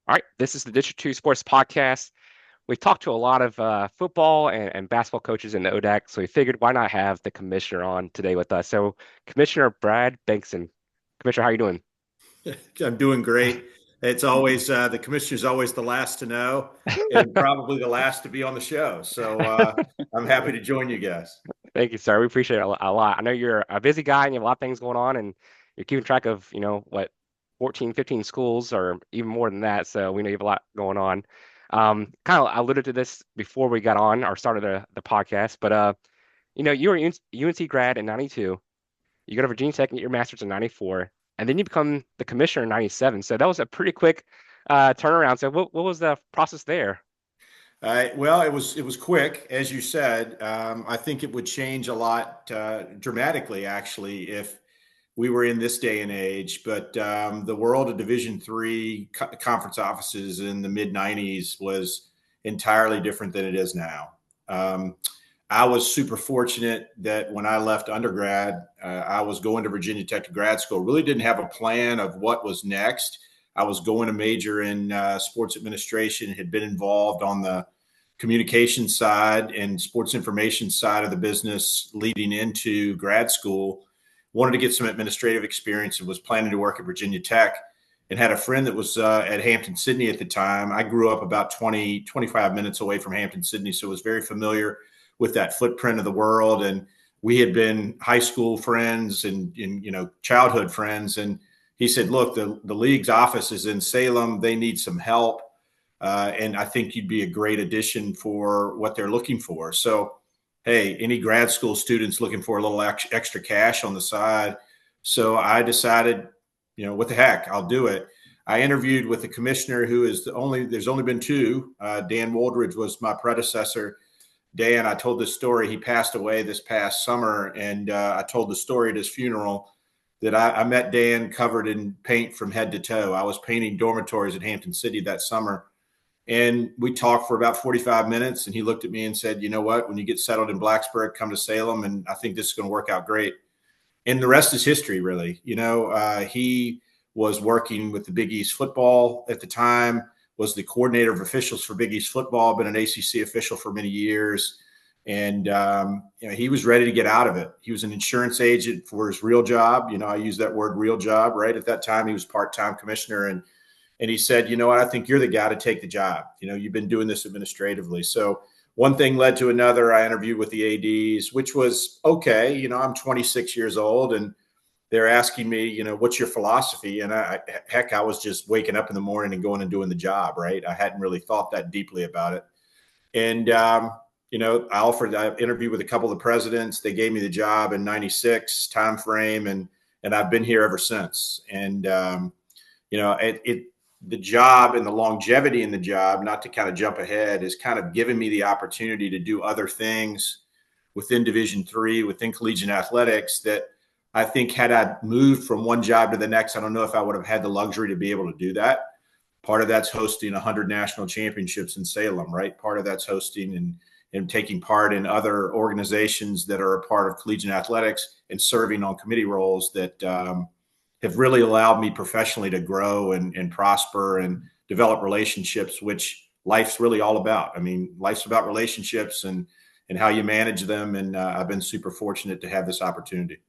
All right, this is the District 2 Sports Podcast. We've talked to a lot of football and basketball coaches in the ODAC, so we figured why not have the commissioner on today with us. So, Commissioner Brad Bankston. Commissioner, how are you doing? I'm doing great. It's always the commissioner's always the last to know and probably the last to be on the show. So I'm happy to join you guys. Thank you, sir. We appreciate it a lot. I know you're a busy guy and you have a lot of things going on, and you're keeping track of, 14, 15 schools or even more than that. So we know you have a lot going on. Kind of alluded to this before we got on or started the podcast, but you were a UNC grad in '92. You go to Virginia Tech and get your master's in '94, and then you become the commissioner in '97. So that was a pretty quick turnaround. So what was the process there? Well, it was quick, as you said. I think it would change a lot dramatically, actually, if we were in this day and age. But the world of Division III conference offices in the mid '90s was entirely different than it is now. Um, I was super fortunate that when I left undergrad, I was going to Virginia Tech to grad school. Really didn't have a plan of what was next. I was going to major in sports administration, had been involved on the communication side and sports information side of the business leading into grad school. Wanted to get some administrative experience and was planning to work at Virginia Tech, and had a friend that was at Hampton-Sydney at the time. I grew up about 25 minutes away from Hampton-Sydney, so was very familiar with that footprint of the world. And we had been high school friends and childhood friends. And he said, look, the league's office is in Salem. They need some help. And I think you'd be a great addition for what they're looking for. So, hey, any grad school students looking for a little extra cash on the side. So I decided, what the heck, I'll do it. I interviewed with the commissioner who is there's only been two. Dan Woldridge was my predecessor. Dan, I told this story. He passed away this past summer, and I told the story at his funeral that I met Dan covered in paint from head to toe. I was painting dormitories at Hampton-Sydney that summer, and we talked for about 45 minutes. And he looked at me and said, "You know what? When you get settled in Blacksburg, come to Salem, and I think this is going to work out great." And the rest is history, really. He was working with the Big East football at the time, was the coordinator of officials for Big East football, been an ACC official for many years. And, he was ready to get out of it. He was an insurance agent for his real job. I use that word real job, right? At that time, he was part-time commissioner. And he said, you know what, I think you're the guy to take the job. You've been doing this administratively. So one thing led to another. I interviewed with the ADs, which was okay. I'm 26 years old, and they're asking me, what's your philosophy? And I was just waking up in the morning and going and doing the job, right? I hadn't really thought that deeply about it. And, I interviewed with a couple of the presidents. They gave me the job in '96 timeframe, and I've been here ever since. And, the job and the longevity in the job, not to kind of jump ahead, is kind of given me the opportunity to do other things within Division III, within collegiate athletics, that I think had I moved from one job to the next, I don't know if I would have had the luxury to be able to do that. Part of that's hosting 100 national championships in Salem, right? Part of that's hosting and taking part in other organizations that are a part of collegiate athletics and serving on committee roles that have really allowed me professionally to grow and prosper and develop relationships, which life's really all about. I mean, life's about relationships and how you manage them. And I've been super fortunate to have this opportunity.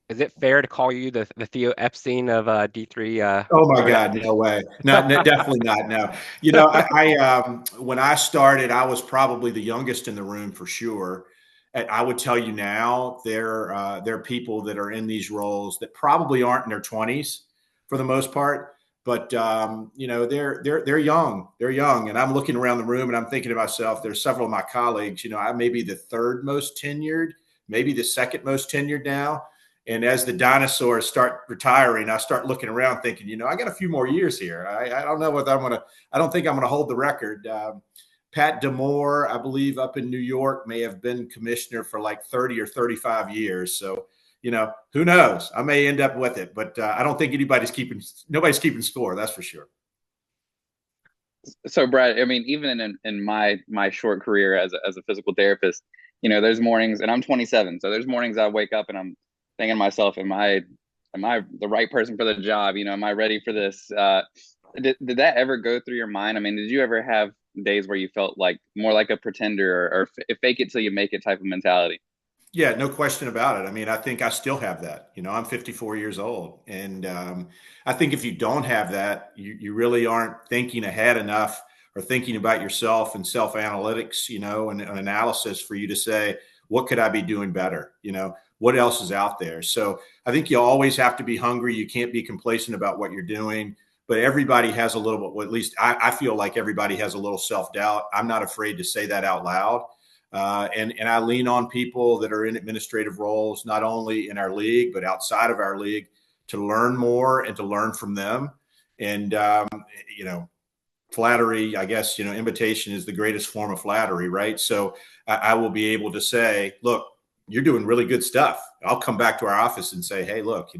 Is it fair to call you the Theo Epstein of D3? Oh my Or God, no way. No, no, definitely not. No. When I started, I was probably the youngest in the room for sure. And I would tell you now, there are people that are in these roles that probably aren't in their 20s for the most part, but they're young. They're young, and I'm looking around the room and I'm thinking to myself, there's several of my colleagues. I may be the third most tenured, maybe the second most tenured now. And as the dinosaurs start retiring, I start looking around thinking, I got a few more years here. I don't know whether I don't think I'm going to hold the record. Pat Damore, I believe up in New York, may have been commissioner for like 30 or 35 years. So, who knows? I may end up with it, but I don't think nobody's keeping score. That's for sure. So Brad, I mean, even in my short career as a physical therapist, there's mornings, and I'm 27, so there's mornings I wake up and I'm thinking to myself, am I the right person for the job? Am I ready for this? did that ever go through your mind? I mean, did you ever have days where you felt like more like a pretender or fake it till you make it type of mentality? Yeah, no question about it. I mean, I think I still have that. I'm 54 years old. And I think if you don't have that, you really aren't thinking ahead enough or thinking about yourself and self analytics, and an analysis for you to say, what could I be doing better? What else is out there? So I think you always have to be hungry. You can't be complacent about what you're doing. But everybody has a little bit, well, at least I feel like everybody has a little self doubt. I'm not afraid to say that out loud. And I lean on people that are in administrative roles, not only in our league, but outside of our league, to learn more and to learn from them. And, flattery, I guess, invitation is the greatest form of flattery, right? So I will be able to say, look, you're doing really good stuff. I'll come back to our office and say, hey, look,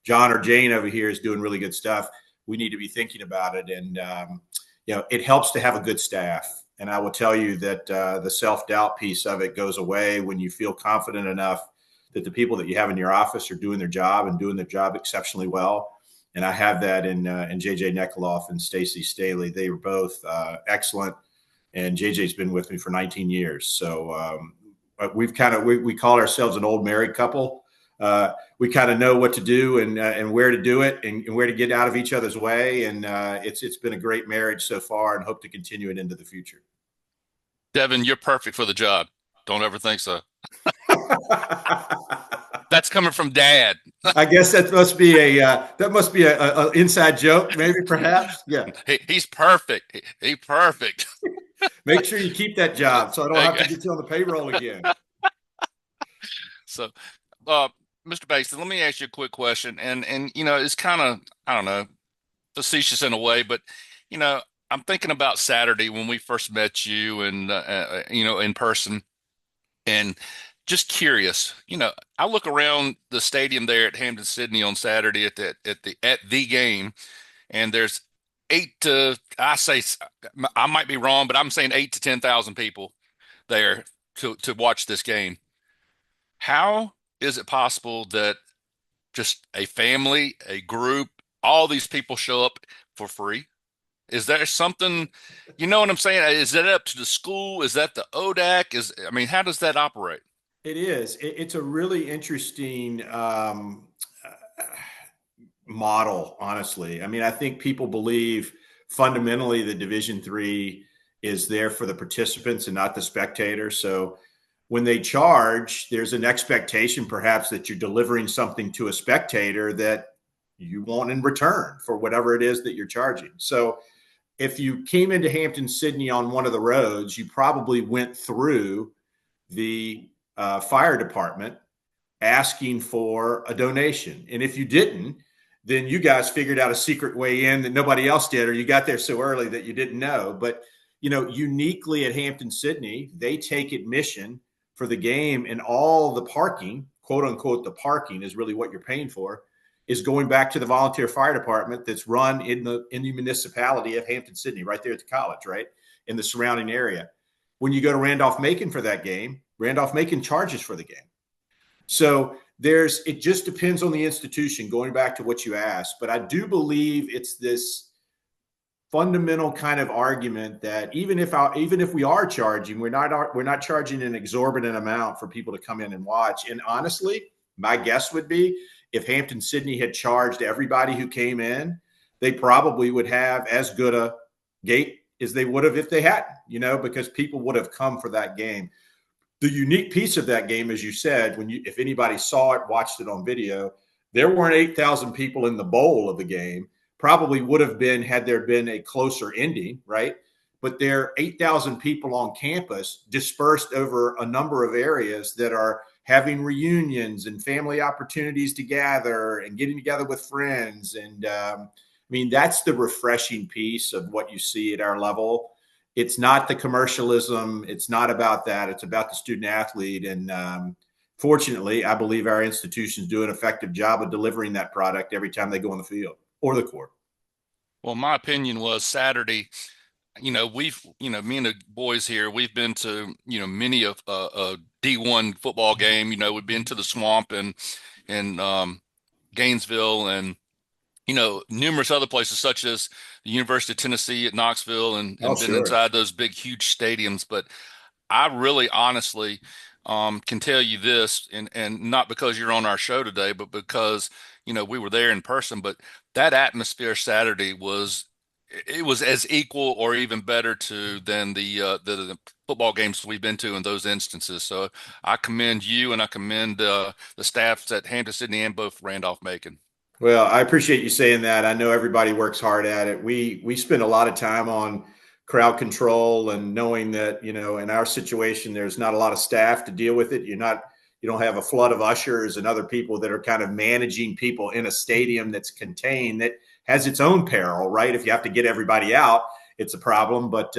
John or Jane over here is doing really good stuff. We need to be thinking about it. And, it helps to have a good staff. And I will tell you that the self-doubt piece of it goes away when you feel confident enough that the people that you have in your office are doing their job and doing their job exceptionally well. And I have that in JJ Nekoloff and Stacy Staley. They were both excellent. And JJ's been with me for 19 years. So we've we call ourselves an old married couple. We kind of know what to do and where to do it and where to get out of each other's way. And it's been a great marriage so far and hope to continue it into the future. Devin, you're perfect for the job. Don't ever think so. That's coming from Dad. I guess that must be a inside joke, maybe, perhaps. Yeah. He's perfect. He's perfect. Make sure you keep that job so I don't have to get you on the payroll again. So, Mr. Bankston, let me ask you a quick question. And it's kind of, I don't know, facetious in a way, but, I'm thinking about Saturday when we first met you and, in person, and just curious, I look around the stadium there at Hampton Sydney on Saturday at the game, and there's I might be wrong, but I'm saying 8 to 10,000 people there to watch this game. How is it possible that just a family, a group, all these people show up for free? Is there something, you know what I'm saying? Is that up to the school? Is that the ODAC? How does that operate? It is. It's a really interesting model, honestly. I think people believe fundamentally that Division III is there for the participants and not the spectators. So when they charge, there's an expectation perhaps that you're delivering something to a spectator that you want in return for whatever it is that you're charging. So if you came into Hampton Sydney on one of the roads, you probably went through the fire department asking for a donation. And if you didn't, then you guys figured out a secret way in that nobody else did, or you got there so early that you didn't know. But, uniquely at Hampton Sydney, they take admission for the game, and all the parking, quote unquote, the parking is really what you're paying for, is going back to the volunteer fire department that's run in the municipality of Hampton Sydney, right there at the college, right in the surrounding area. When you go to Randolph-Macon for that game, Randolph-Macon charges for the game. So it just depends on the institution, going back to what you asked. But I do believe it's this fundamental kind of argument that even if we are charging, we're not charging an exorbitant amount for people to come in and watch. And honestly, my guess would be if Hampton Sydney had charged everybody who came in, they probably would have as good a gate as they would have if they hadn't, because people would have come for that game. The unique piece of that game, as you said, if anybody saw it, watched it on video, there weren't 8,000 people in the bowl of the game. Probably would have been had there been a closer ending, right? But there are 8,000 people on campus dispersed over a number of areas that are having reunions and family opportunities to gather and getting together with friends. And that's the refreshing piece of what you see at our level. It's not the commercialism. It's not about that. It's about the student athlete. And fortunately, I believe our institutions do an effective job of delivering that product every time they go on the field or the court. Well, my opinion was Saturday, me and the boys here, we've been to, many of a D1 football game. We've been to the Swamp and in Gainesville, and numerous other places such as the University of Tennessee at Knoxville Oh, and been sure. inside those big, huge stadiums. But I really honestly can tell you this, and not because you're on our show today, but because, we were there in person. But that atmosphere Saturday was as equal or even better than the football games we've been to in those instances. So I commend you and I commend the staffs at Hampton-Sydney and both Randolph-Macon. Well, I appreciate you saying that. I know everybody works hard at it. We spend a lot of time on crowd control and knowing that, in our situation, there's not a lot of staff to deal with it. You don't have a flood of ushers and other people that are kind of managing people in a stadium that's contained, that has its own peril, right? If you have to get everybody out, it's a problem. But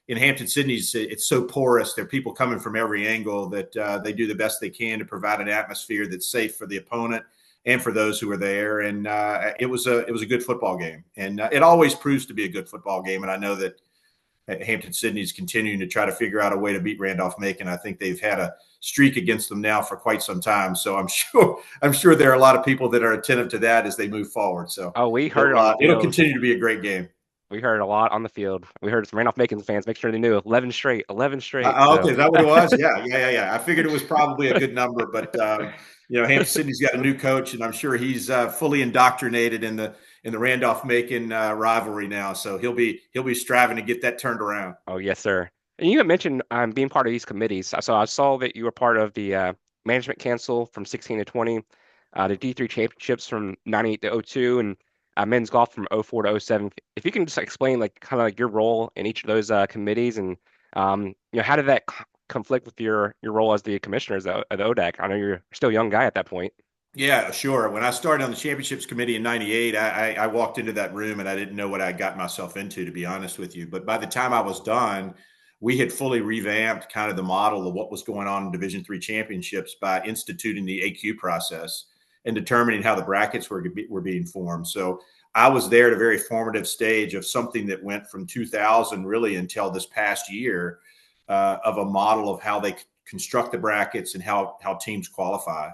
in Hampton-Sydney, it's so porous. There are people coming from every angle that they do the best they can to provide an atmosphere that's safe for the opponent and for those who are there. And it was a good football game, and it always proves to be a good football game. And I know that Hampton-Sydney is continuing to try to figure out a way to beat Randolph-Macon. I think they've had a streak against them now for quite some time. So I'm sure there are a lot of people that are attentive to that as they move forward. So Oh, we heard it on the it'll field. continue to be a great game. We heard a lot on the field. We heard some Randolph-Macon fans make sure they knew 11 straight, 11 straight. Okay, is that what it was? Yeah. I figured it was probably a good number, but Hampton-Sydney's got a new coach, and I'm sure he's fully indoctrinated in the Randolph-Macon rivalry now. So he'll be striving to get that turned around. Oh, yes, sir. And you had mentioned being part of these committees. So I saw that you were part of the management council from 16 to 20, the D3 championships from 98 to 02, and men's golf from 04 to 07. If you can just explain like kind of like your role in each of those committees, and how did that conflict with your role as the commissioners of the ODAC? I know you're still a young guy at that point. Yeah, sure. When I started on the championships committee in '98, I walked into that room and I didn't know what I got myself into, to be honest with you. But by the time I was done, we had fully revamped kind of the model of what was going on in Division III championships by instituting the AQ process and determining how the brackets were being formed. So I was there at a very formative stage of something that went from 2000 really until this past year, of a model of how they construct the brackets and how teams qualify.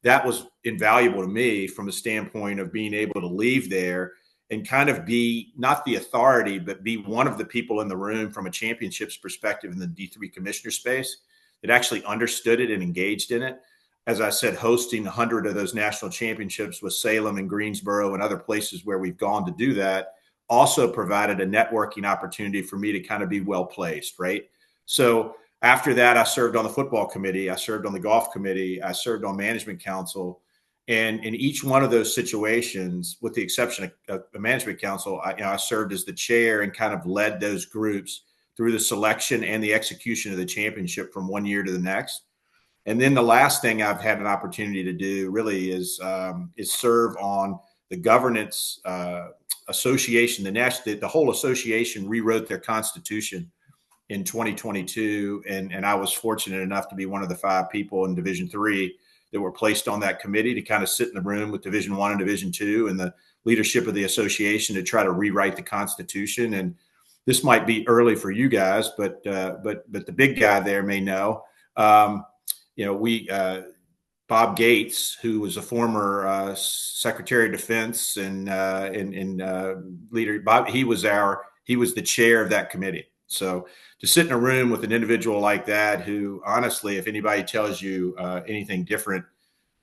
That was invaluable to me from a standpoint of being able to leave there and kind of be not the authority, but be one of the people in the room from a championships perspective in the D3 commissioner space that actually understood it and engaged in it. As I said, hosting 100 of those national championships with Salem and Greensboro and other places where we've gone to do that also provided a networking opportunity for me to kind of be well placed, right? So after that, I served on the football committee. I served on the golf committee. I served on management council. And in each one of those situations, with the exception of the management council, I served as the chair and kind of led those groups through the selection and the execution of the championship from one year to the next. And then the last thing I've had an opportunity to do really is serve on the governance association. The whole association rewrote their constitution in 2022, and I was fortunate enough to be one of the 5 people in Division III that were placed on that committee to kind of sit in the room with Division I and Division II and the leadership of the association to try to rewrite the Constitution. And this might be early for you guys, but the big guy there may know. Bob Gates, who was a former Secretary of Defense and leader, Bob, he was the chair of that committee. So to sit in a room with an individual like that, who honestly, if anybody tells you anything different,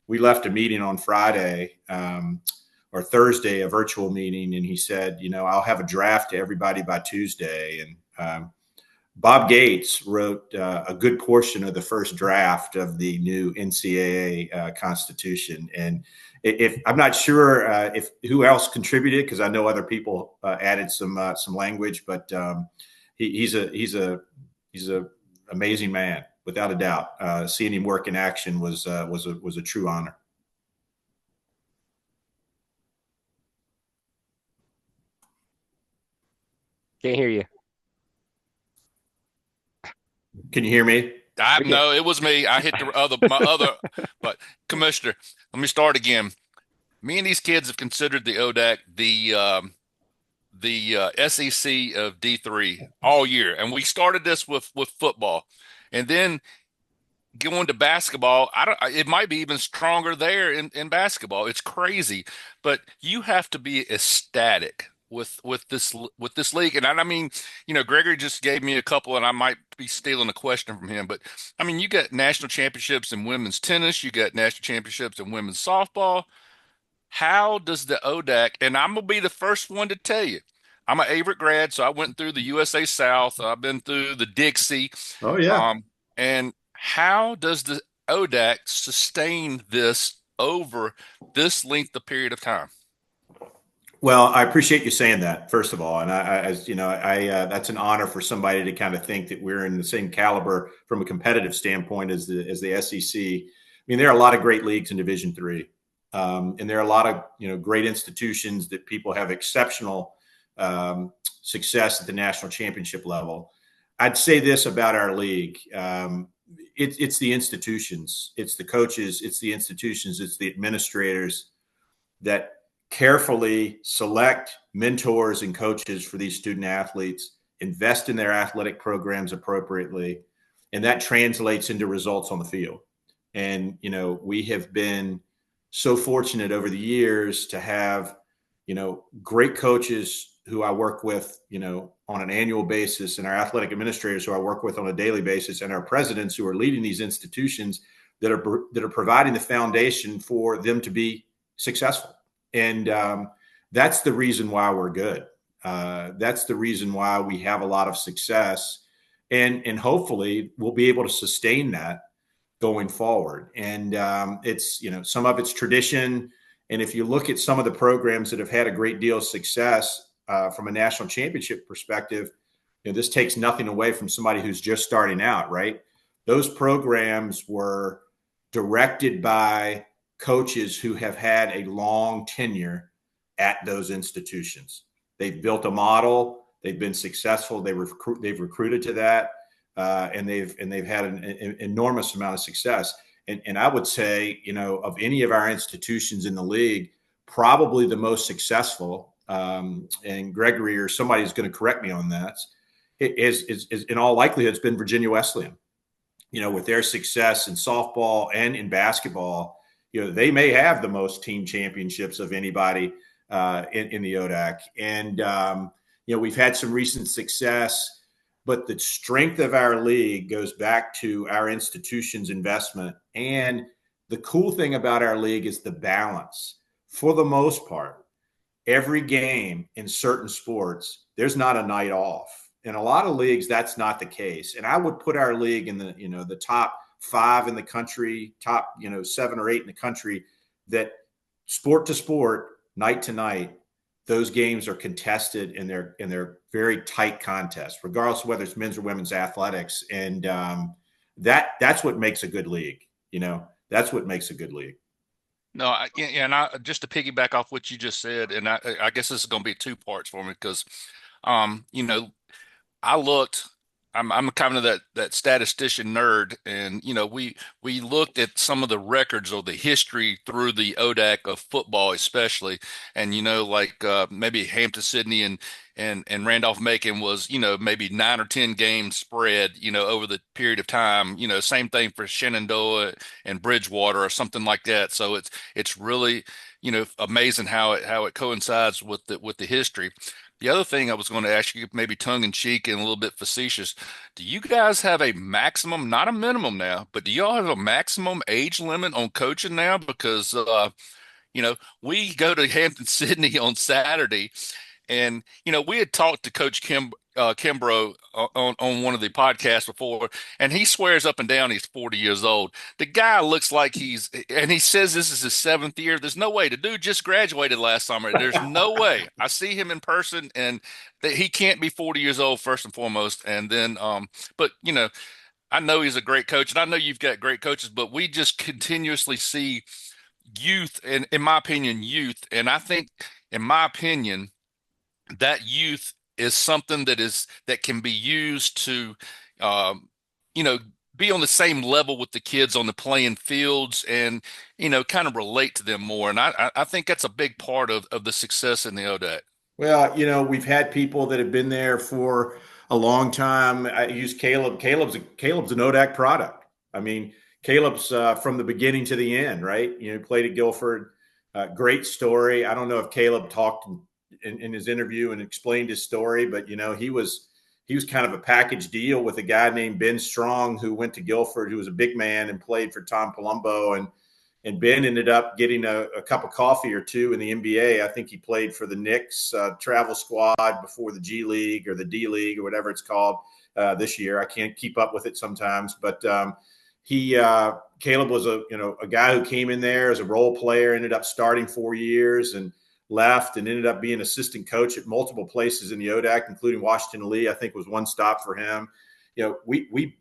we left a meeting on Friday or Thursday, a virtual meeting, and he said, I'll have a draft to everybody by Tuesday. And Bob Gates wrote a good portion of the first draft of the new NCAA Constitution. And if I'm not sure if who else contributed, because I know other people added some language, but he's a amazing man, without a doubt. Seeing him work in action was a true honor. Can't hear you. Can you hear me? No, it was me. I hit but Commissioner, let me start again. Me and these kids have considered the ODAC the SEC of D3 all year, and we started this with football, and then going to basketball, it might be even stronger there in basketball. It's crazy, but you have to be ecstatic with this league. And I mean, Gregory just gave me a couple, and I might be stealing a question from him, but I mean, you got national championships in women's tennis, you got national championships in women's softball. How does the ODAC, and I'm gonna be the first one to tell you, I'm an Averett grad, so I went through the USA South. I've been through the Dixie. Oh yeah. And how does the ODAC sustain this over this length of period of time? Well, I appreciate you saying that, first of all, and as you know, that's an honor for somebody to kind of think that we're in the same caliber from a competitive standpoint as the SEC. I mean, there are a lot of great leagues in Division III, and there are a lot of great institutions that people have exceptional success at the national championship level. I'd say this about our league: it's the institutions, it's the coaches, it's the institutions, it's the administrators that carefully select mentors and coaches for these student athletes, invest in their athletic programs appropriately, and that translates into results on the field. And we have been so fortunate over the years to have great coaches who I work with on an annual basis, and our athletic administrators who I work with on a daily basis, and our presidents who are leading these institutions that are providing the foundation for them to be successful. And that's the reason why we're good. That's the reason why we have a lot of success, and hopefully we'll be able to sustain that going forward. And it's some of it's tradition, and if you look at some of the programs that have had a great deal of success from a national championship perspective, this takes nothing away from somebody who's just starting out, right? Those programs were directed by coaches who have had a long tenure at those institutions. They've built a model. They've been successful. They've recruited to that, and they've had an enormous amount of success. And I would say, of any of our institutions in the league, probably the most successful. And Gregory or somebody's going to correct me on that. Is in all likelihood, it's been Virginia Wesleyan. With their success in softball and in basketball. They may have the most team championships of anybody in the ODAC. And, we've had some recent success, but the strength of our league goes back to our institution's investment. And the cool thing about our league is the balance. For the most part, every game in certain sports, there's not a night off. In a lot of leagues, that's not the case. And I would put our league in the top 5 in the country, top 7 or 8 in the country, that sport to sport, night to night, those games are contested, and they're very tight contests, regardless of whether it's men's or women's athletics. And that's what makes a good league. That's what makes a good league. No, and I just to piggyback off what you just said, and I guess this is going to be 2 parts for me because, I looked. I'm kind of that statistician nerd, and we looked at some of the records or the history through the ODAC of football, especially, and like maybe Hampton Sydney and Randolph Macon was maybe 9 or 10 games spread over the period of time. Same thing for Shenandoah and Bridgewater or something like that. So it's really amazing how it coincides with the history. The other thing I was going to ask you, maybe tongue in cheek and a little bit facetious, do you guys have a maximum, not a minimum now, but do y'all have a maximum age limit on coaching now? Because, we go to Hampton Sydney on Saturday, and we had talked to Coach Kimbrough on one of the podcasts before, and he swears up and down he's 40 years old. The guy looks like and he says this is his 7th year. There's no way. The dude just graduated last summer. There's no way. I see him in person, and that he can't be 40 years old, first and foremost. And then, but I know he's a great coach, and I know you've got great coaches, but we just continuously see youth, and in my opinion, youth. And I think, in my opinion, that youth is something that can be used to, be on the same level with the kids on the playing fields, and kind of relate to them more. And I think that's a big part of the success in the ODAC. Well, we've had people that have been there for a long time. I use Caleb. Caleb's an ODAC product. I mean, Caleb's from the beginning to the end, right? Played at Guilford. Great story. I don't know if Caleb talked in his interview and explained his story, but he was kind of a package deal with a guy named Ben Strong who went to Guilford, who was a big man and played for Tom Palumbo. And Ben ended up getting a cup of coffee or two in the NBA. I think he played for the Knicks travel squad before the G League or the D League or whatever it's called this year. I can't keep up with it sometimes, but Caleb was a guy who came in there as a role player, ended up starting 4 years and left, and ended up being assistant coach at multiple places in the ODAC, including Washington Lee. I think was one stop for him. We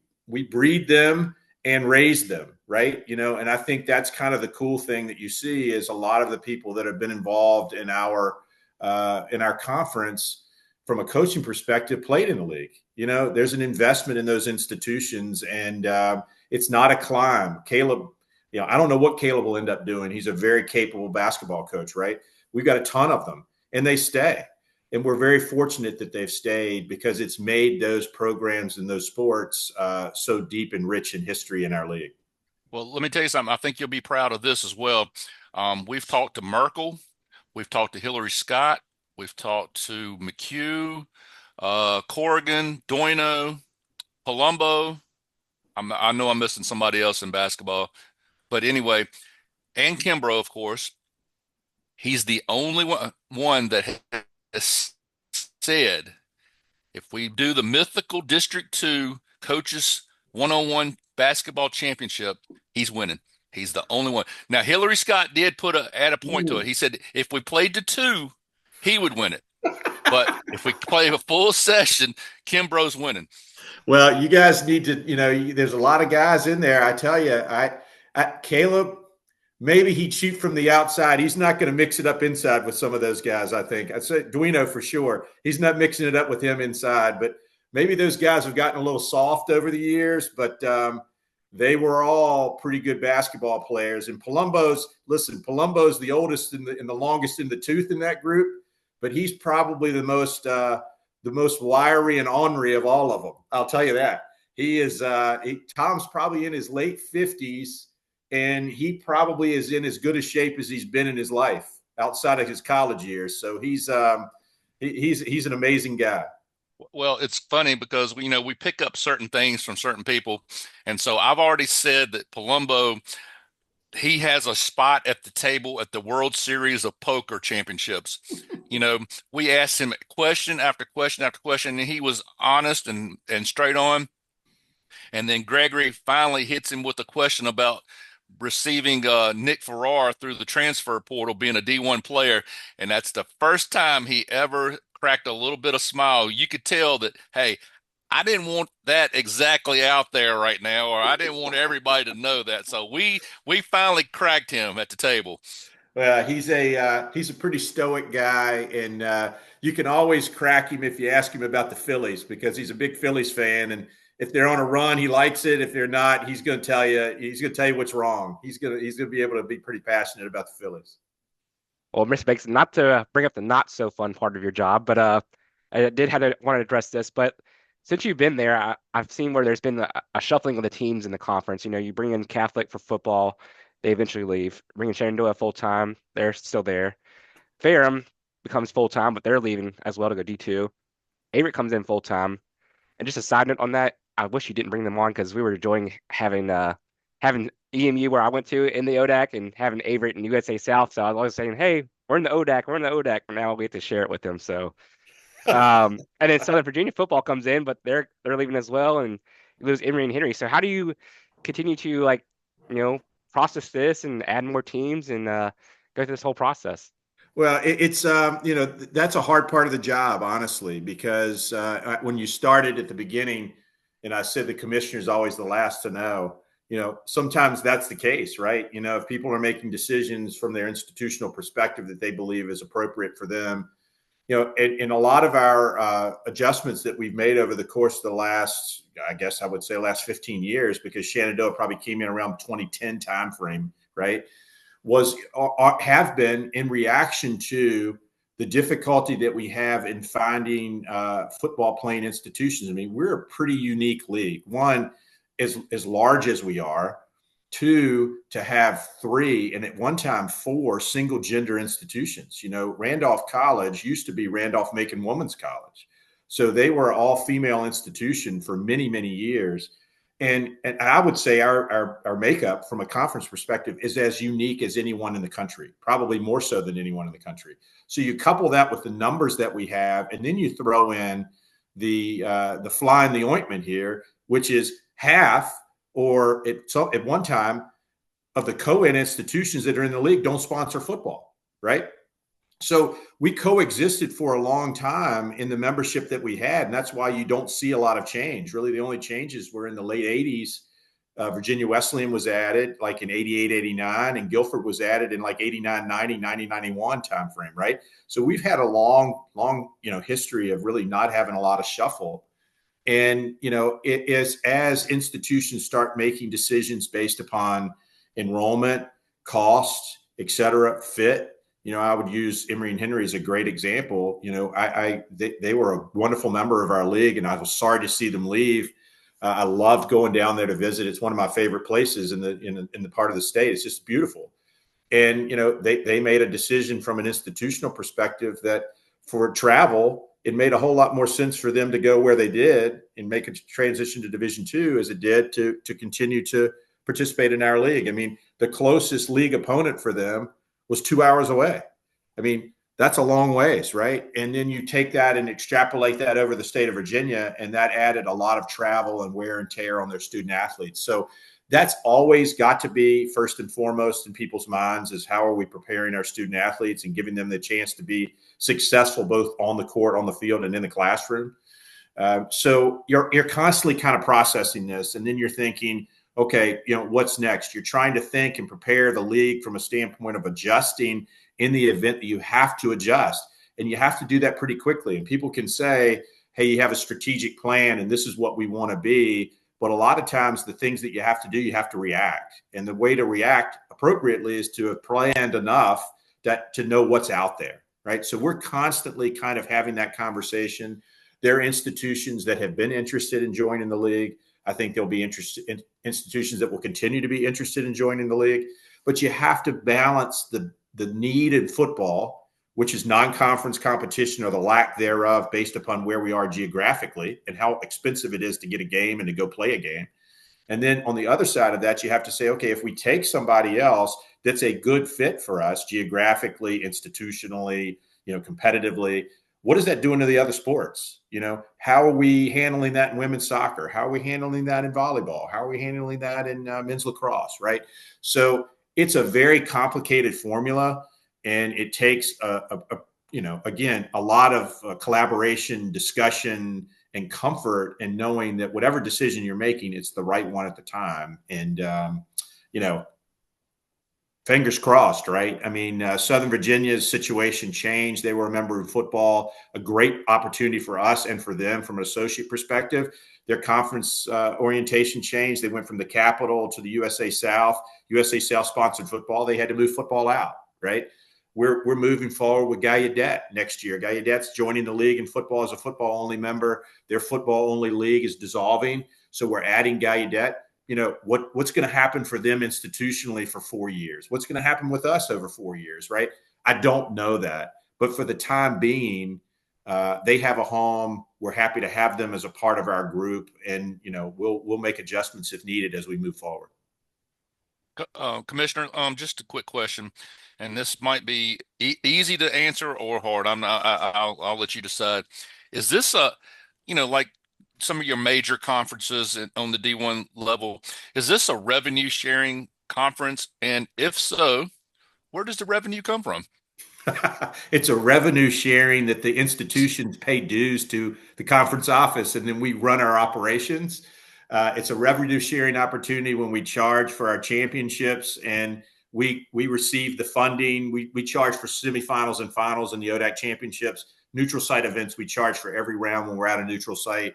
breed them and raise them, right? And I think that's kind of the cool thing that you see is a lot of the people that have been involved in our conference from a coaching perspective played in the league. There's an investment in those institutions, and it's not a climb. Caleb, I don't know what Caleb will end up doing. He's a very capable basketball coach, right? We've got a ton of them, and they stay. And we're very fortunate that they've stayed because it's made those programs and those sports so deep and rich in history in our league. Well, let me tell you something. I think you'll be proud of this as well. We've talked to Merkel. We've talked to Hillary Scott. We've talked to McHugh, Corrigan, Doino, Palumbo. I know I'm missing somebody else in basketball. But anyway, and Kimbrough, of course. He's the only one that has said, if we do the mythical District 2 coaches one-on-one basketball championship, he's winning. He's the only one. Now, Hillary Scott did add a point to it. He said if we played to 2, he would win it. But if we play a full session, Kimbrough's winning. Well, you guys need to, there's a lot of guys in there. I tell you, Caleb, maybe he'd shoot from the outside. He's not going to mix it up inside with some of those guys, I think. I'd say Duino for sure. He's not mixing it up with him inside. But maybe those guys have gotten a little soft over the years, but they were all pretty good basketball players. And Palumbo's the oldest and the longest in the tooth in that group, but he's probably the most wiry and ornery of all of them. I'll tell you that. He is Tom's probably in his late 50s. And he probably is in as good a shape as he's been in his life outside of his college years. So he's an amazing guy. Well, it's funny because we pick up certain things from certain people, and so I've already said that Palumbo, he has a spot at the table at the World Series of Poker Championships. We asked him question after question after question, and he was honest and straight on. And then Gregory finally hits him with a question about receiving Nick Farrar through the transfer portal, being a D1 player. And that's the first time he ever cracked a little bit of smile. You could tell that, hey, I didn't want that exactly out there right now, or I didn't want everybody to know that. So we finally cracked him at the table. Well, he's a pretty stoic guy, and you can always crack him if you ask him about the Phillies because he's a big Phillies fan. And if they're on a run, he likes it. If they're not, he's going to tell you what's wrong. He's going to be able to be pretty passionate about the Phillies. Well, Mr. Banks, not to bring up the not so fun part of your job, but I did want to address this. But since you've been there, I've seen where there's been a shuffling of the teams in the conference. You bring in Catholic for football, they eventually leave. Bring in Shenandoah full time, they're still there. Ferrum becomes full time, but they're leaving as well to go D2. Averett comes in full time. And just a side note on that, I wish you didn't bring them on because we were enjoying having EMU where I went to in the ODAC and having Averett and USA South. So I was always saying, hey, we're in the ODAC. But now we get to share it with them. So, and then Southern Virginia football comes in, but they're leaving as well, and you lose Emory and Henry. So how do you continue to process this and add more teams and go through this whole process? Well, it's that's a hard part of the job, honestly, because when you started at the beginning, and I said the commissioner is always the last to know. Sometimes that's the case, right? If people are making decisions from their institutional perspective that they believe is appropriate for them, in a lot of our adjustments that we've made over the course of the last, I guess I would say last 15 years, because Shenandoah probably came in around 2010 timeframe, right? Have been in reaction to the difficulty that we have in finding football playing institutions. I mean, we're a pretty unique league. One, as large as we are, Two, to have three, and at one time, four single gender institutions. You know, Randolph College used to be Randolph-Macon Women's College. So they were all female institution for many, many years. And I would say our makeup from a conference perspective is as unique as anyone in the country, probably more so than anyone in the country. So you couple that with the numbers that we have, and then you throw in the fly in the ointment here, which is half, or at one time, of the co-ed institutions that are in the league don't sponsor football, right? So we coexisted for a long time in the membership that we had, and that's why you don't see a lot of change. Really, the only changes were in the late 80s. Virginia Wesleyan was added like in 88, 89, and Guilford was added in like 89, 90, 90, 91 timeframe, right? So we've had a long, history of really not having a lot of shuffle. And, it is as institutions start making decisions based upon enrollment, cost, et cetera, fit. I would use Emory and Henry as a great example. They were a wonderful member of our league, and I was sorry to see them leave. I loved going down there to visit. It's one of my favorite places in the part of the state. It's just beautiful. And, they made a decision from an institutional perspective that for travel, it made a whole lot more sense for them to go where they did and make a transition to Division II as it did to continue to participate in our league. I mean, the closest league opponent for them was 2 hours away. I mean, that's a long ways, right? And then you take that and extrapolate that over the state of Virginia, and that added a lot of travel and wear and tear on their student athletes. So that's always got to be first and foremost in people's minds, is how are we preparing our student athletes and giving them the chance to be successful both on the court, on the field, and in the classroom. So you're constantly kind of processing this, and then you're thinking, okay, what's next? You're trying to think and prepare the league from a standpoint of adjusting in the event that you have to adjust. And you have to do that pretty quickly. And people can say, hey, you have a strategic plan and this is what we want to be. But a lot of times the things that you have to do, you have to react. And the way to react appropriately is to have planned enough to know what's out there, right? So we're constantly kind of having that conversation. There are institutions that have been interested in joining the league. I think there'll be institutions that will continue to be interested in joining the league. But you have to balance the need in football, which is non-conference competition or the lack thereof based upon where we are geographically and how expensive it is to get a game and to go play a game. And then on the other side of that, you have to say, okay, if we take somebody else that's a good fit for us geographically, institutionally, competitively, what is that doing to the other sports? How are we handling that in women's soccer? How are we handling that in volleyball? How are we handling that in men's lacrosse, right? So it's a very complicated formula, and it takes again, a lot of collaboration, discussion, and comfort in knowing that whatever decision you're making, it's the right one at the time. And, fingers crossed, right? I mean, Southern Virginia's situation changed. They were a member of football, a great opportunity for us and for them from an associate perspective. Their conference orientation changed. They went from the Capital to the USA South. USA South sponsored football. They had to move football out, right? We're moving forward with Gallaudet next year. Gallaudet's joining the league in football as a football-only member. Their football-only league is dissolving, so we're adding Gallaudet. What's going to happen for them institutionally for 4 years? What's going to happen with us over 4 years, right? I don't know that. But for the time being, they have a home. We're happy to have them as a part of our group. And, we'll make adjustments if needed as we move forward. Commissioner, just a quick question, and this might be easy to answer or hard. I'll let you decide. Is this like some of your major conferences on the D1 level, is this a revenue sharing conference? And if so, where does the revenue come from? It's a revenue sharing that the institutions pay dues to the conference office, and then we run our operations. It's a revenue sharing opportunity when we charge for our championships, and we receive the funding. We charge for semifinals and finals in the ODAC championships. Neutral site events, we charge for every round when we're at a neutral site.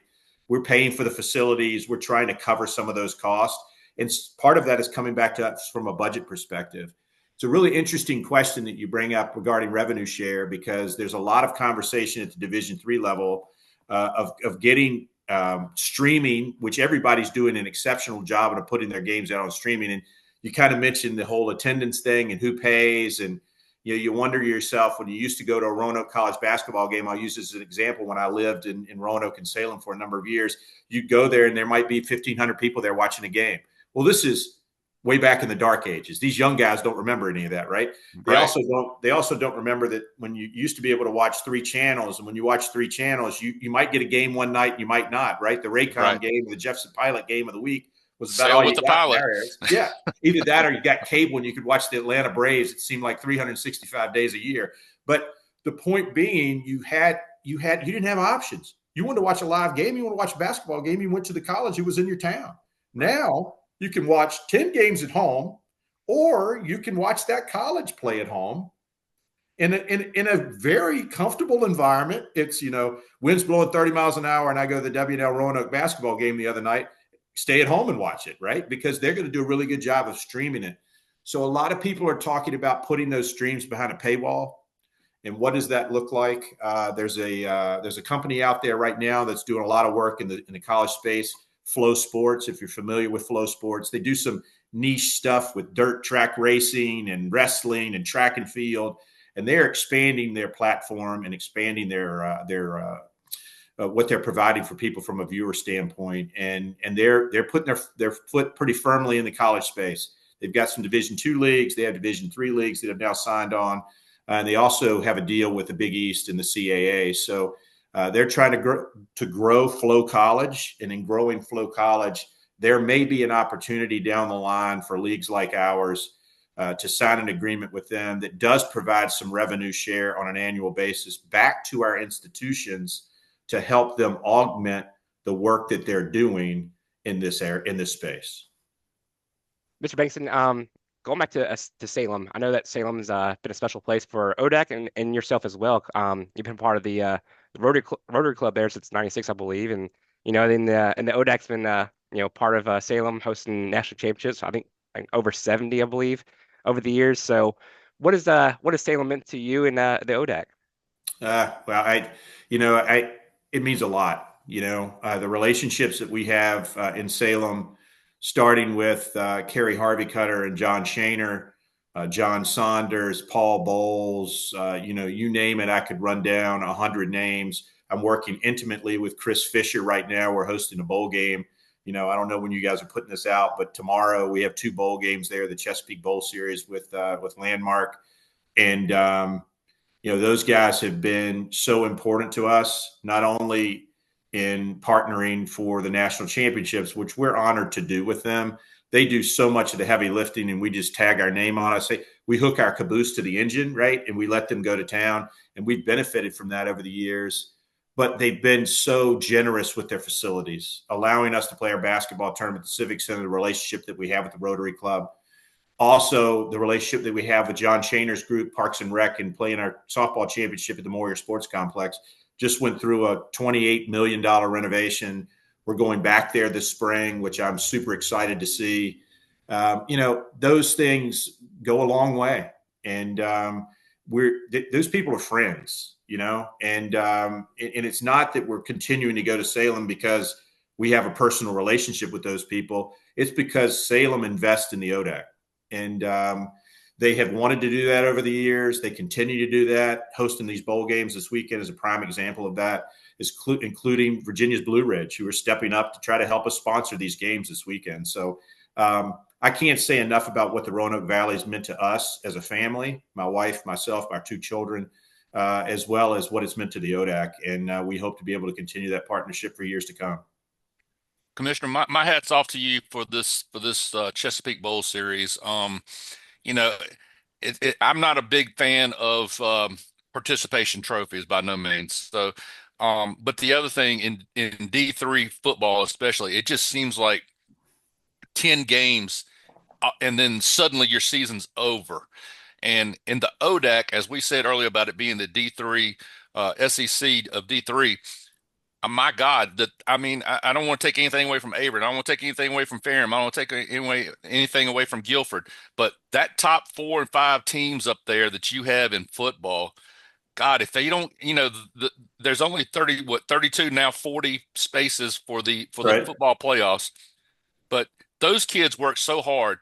We're paying for the facilities. We're trying to cover some of those costs. And part of that is coming back to us from a budget perspective. It's a really interesting question that you bring up regarding revenue share, because there's a lot of conversation at the Division III level of getting streaming, which everybody's doing an exceptional job of putting their games out on streaming. And you kind of mentioned the whole attendance thing and who pays, and you wonder to yourself, when you used to go to a Roanoke College basketball game, I'll use this as an example. When I lived in Roanoke and Salem for a number of years, you'd go there and there might be 1,500 people there watching a game. Well, this is way back in the dark ages. These young guys don't remember any of that, right? They also don't remember that when you used to be able to watch 3 channels, and when you watch 3 channels, you might get a game one night and you might not, right? The Raycom game, the Jefferson Pilot game of the week was about all you got in our areas. Yeah. Either that or you got cable and you could watch the Atlanta Braves. It seemed like 365 days a year. But the point being, you didn't have options. You wanted to watch a live game, you want to watch a basketball game, you went to the college, it was in your town. Now you can watch 10 games at home, or you can watch that college play at home in a very comfortable environment. It's, winds blowing 30 miles an hour, and I go to the W&L Roanoke basketball game the other night. Stay at home and watch it, right? Because they're going to do a really good job of streaming it. So a lot of people are talking about putting those streams behind a paywall. And what does that look like? There's a company out there right now that's doing a lot of work in the college space, Flow Sports. If you're familiar with Flow Sports, they do some niche stuff with dirt track racing and wrestling and track and field, and they're expanding their platform and expanding their what they're providing for people from a viewer standpoint, and they're putting their foot pretty firmly in the college space. They've got some Division II leagues, they have Division III leagues that have now signed on, and they also have a deal with the Big East and the CAA. So they're trying to grow Flow College, and in growing Flow College, there may be an opportunity down the line for leagues like ours to sign an agreement with them that does provide some revenue share on an annual basis back to our institutions to help them augment the work that they're doing in this space. Mr. Bankston, going back to Salem, I know that Salem's been a special place for ODAC and yourself as well. You've been part of the Rotary Club there since '96, I believe, and then the ODAC's been part of Salem hosting national championships. I think over 70, I believe, over the years. So, what has Salem meant to you in the ODAC? Well, it means a lot. The relationships that we have in Salem, starting with Kerry Harvey Cutter and John Shaner, John Saunders, Paul Bowles, you name it, I could run down 100 names. I'm working intimately with Chris Fisher right now. We're hosting a bowl game. I don't know when you guys are putting this out, but tomorrow we have 2 bowl games there, the Chesapeake Bowl Series with Landmark. And, those guys have been so important to us, not only in partnering for the national championships, which we're honored to do with them. They do so much of the heavy lifting, and we just tag our name on it. I say we hook our caboose to the engine, right? And we let them go to town, and we've benefited from that over the years. But they've been so generous with their facilities, allowing us to play our basketball tournament at the Civic Center, the relationship that we have with the Rotary Club. Also, the relationship that we have with John Shaner's group, Parks and Rec, and playing our softball championship at the Moyer Sports Complex. Just went through a $28 million renovation. We're going back there this spring, which I'm super excited to see. Those things go a long way. And those people are friends, and it's not that we're continuing to go to Salem because we have a personal relationship with those people. It's because Salem invests in the ODAC. And they have wanted to do that over the years. They continue to do that. Hosting these bowl games this weekend is a prime example of that, including Virginia's Blue Ridge, who are stepping up to try to help us sponsor these games this weekend. So I can't say enough about what the Roanoke Valley has meant to us as a family, my wife, myself, my 2 children, as well as what it's meant to the ODAC. And we hope to be able to continue that partnership for years to come. Commissioner, my hat's off to you for this Chesapeake Bowl series. I'm not a big fan of participation trophies by no means. So, but the other thing in D3 football, especially, it just seems like 10 games, and then suddenly your season's over. And in the ODAC, as we said earlier about it being the D3 SEC of D3. My God, I don't want to take anything away from Avery. I don't want to take anything away from Ferrum. I don't want to take anything away from Guilford. But that top 4 and 5 teams up there that you have in football, God, if they don't, there's only 32 now, 40 spaces for the Right. football playoffs. But those kids work so hard,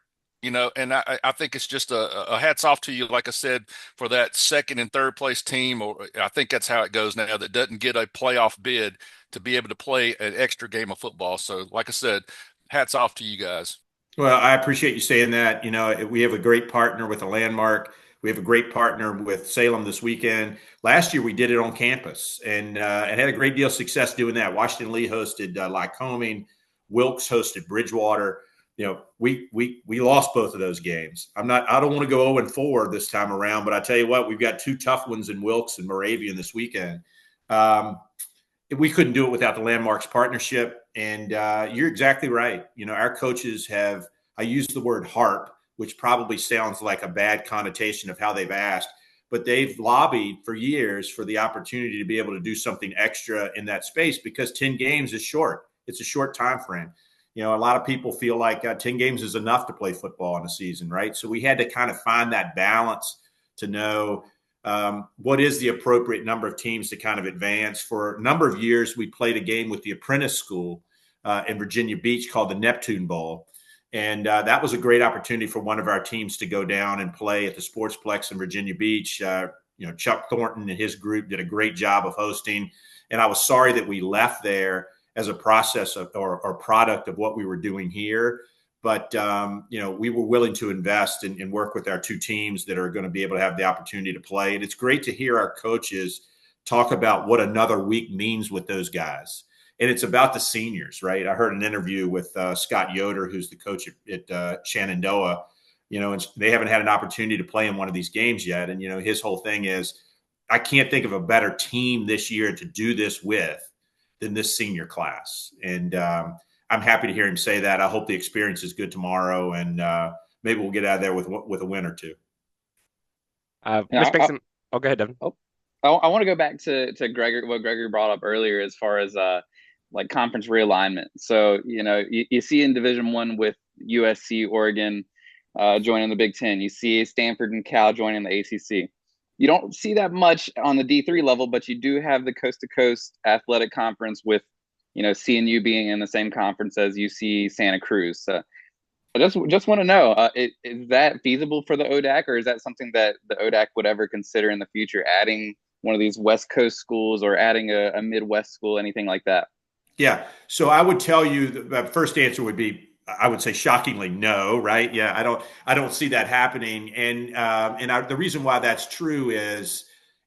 and I think it's just a hats off to you, like I said, for that second and third place team, or I think that's how it goes now, that doesn't get a playoff bid to be able to play an extra game of football. So, like I said, hats off to you guys. Well, I appreciate you saying that. We have a great partner with a landmark. We have a great partner with Salem this weekend. Last year, we did it on campus and had a great deal of success doing that. Washington Lee hosted Lycoming, Wilkes hosted Bridgewater. We lost both of those games. I don't want to go 0-4 this time around, but I tell you what, we've got two tough ones in Wilkes and Moravian this weekend. We couldn't do it without the Landmarks partnership. And you're exactly right. Our coaches have, I use the word harp, which probably sounds like a bad connotation of how they've asked, but they've lobbied for years for the opportunity to be able to do something extra in that space because 10 games is short. It's a short time frame. A lot of people feel like 10 games is enough to play football in a season, right? So we had to kind of find that balance to know what is the appropriate number of teams to kind of advance. For a number of years, we played a game with the apprentice school in Virginia Beach called the Neptune Bowl. And that was a great opportunity for one of our teams to go down and play at the Sportsplex in Virginia Beach. Chuck Thornton and his group did a great job of hosting. And I was sorry that we left there as a process of, or product of what we were doing here. But, we were willing to invest and work with our two teams that are going to be able to have the opportunity to play. And it's great to hear our coaches talk about what another week means with those guys. And it's about the seniors, right? I heard an interview with Scott Yoder, who's the coach at Shenandoah, and they haven't had an opportunity to play in one of these games yet. And, his whole thing is, I can't think of a better team this year to do this with than this senior class. And I'm happy to hear him say that. I hope the experience is good tomorrow, and maybe we'll get out of there with a win or two. Mr. Bankston, go ahead, Devin. I want to go back to Gregory, what Gregory brought up earlier as far as like conference realignment. So, you see in Division I with USC, Oregon joining the Big Ten. You see Stanford and Cal joining the ACC. You don't see that much on the D3 level, but you do have the coast-to-coast athletic conference with, CNU being in the same conference as UC Santa Cruz. So I just want to know, is that feasible for the ODAC, or is that something that the ODAC would ever consider in the future, adding one of these West Coast schools or adding a Midwest school, anything like that? Yeah. So I would tell you the first answer would be, I would say shockingly no, right? Yeah, I don't see that happening. And the reason why that's true is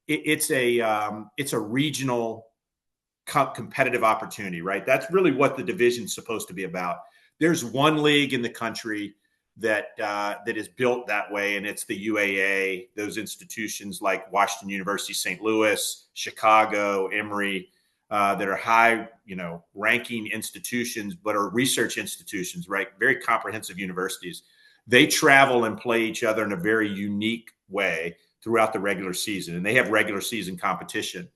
it's a regional competitive opportunity, right? That's really what the division's supposed to be about. There's one league in the country that is built that way, and it's the UAA. Those institutions like Washington University, St. Louis, Chicago, Emory, that are high, ranking institutions, but are research institutions, right? Very comprehensive universities. They travel and play each other in a very unique way throughout the regular season, and they have regular season competition.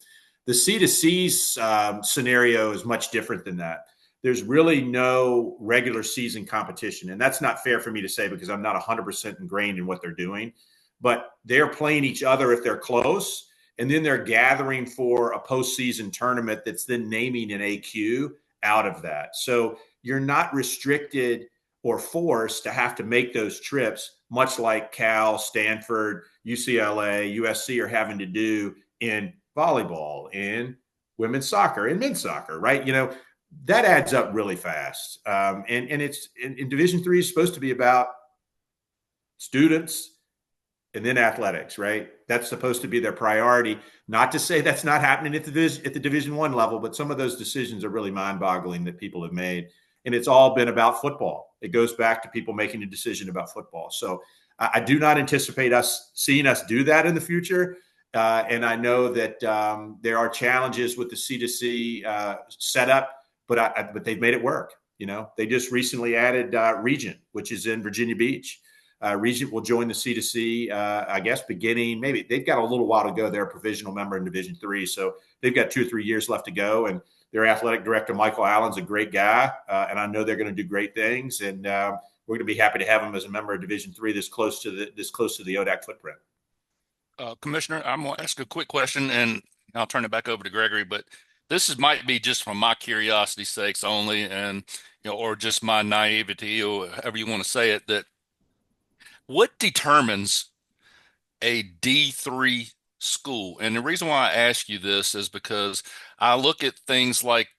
The C2C scenario is much different than that. There's really no regular season competition, and that's not fair for me to say because I'm not 100% ingrained in what they're doing, but they're playing each other if they're close. And then they're gathering for a postseason tournament that's then naming an AQ out of that. So you're not restricted or forced to have to make those trips, much like Cal, Stanford, UCLA, USC are having to do in volleyball, in women's soccer, in men's soccer, right? That adds up really fast. And it's in Division III is supposed to be about students and then athletics, right? That's supposed to be their priority. Not to say that's not happening at the Division I level, but some of those decisions are really mind-boggling that people have made. And it's all been about football. It goes back to people making a decision about football. So I do not anticipate seeing us do that in the future. And I know that there are challenges with the C2C setup, but they've made it work. They just recently added Regent, which is in Virginia Beach. Regent will join the C2C, I guess, beginning. Maybe they've got a little while to go. They're a provisional member in Division III, so they've got 2 or 3 years left to go. And their athletic director, Michael Allen's a great guy, and I know they're going to do great things. And we're going to be happy to have him as a member of Division III this close to the ODAC footprint. Commissioner, I'm going to ask a quick question, and I'll turn it back over to Gregory. But this might be just from my curiosity's sakes only, and or just my naivety, or however you want to say it, that What determines a D3 school? And the reason why I ask you this is because I look at things like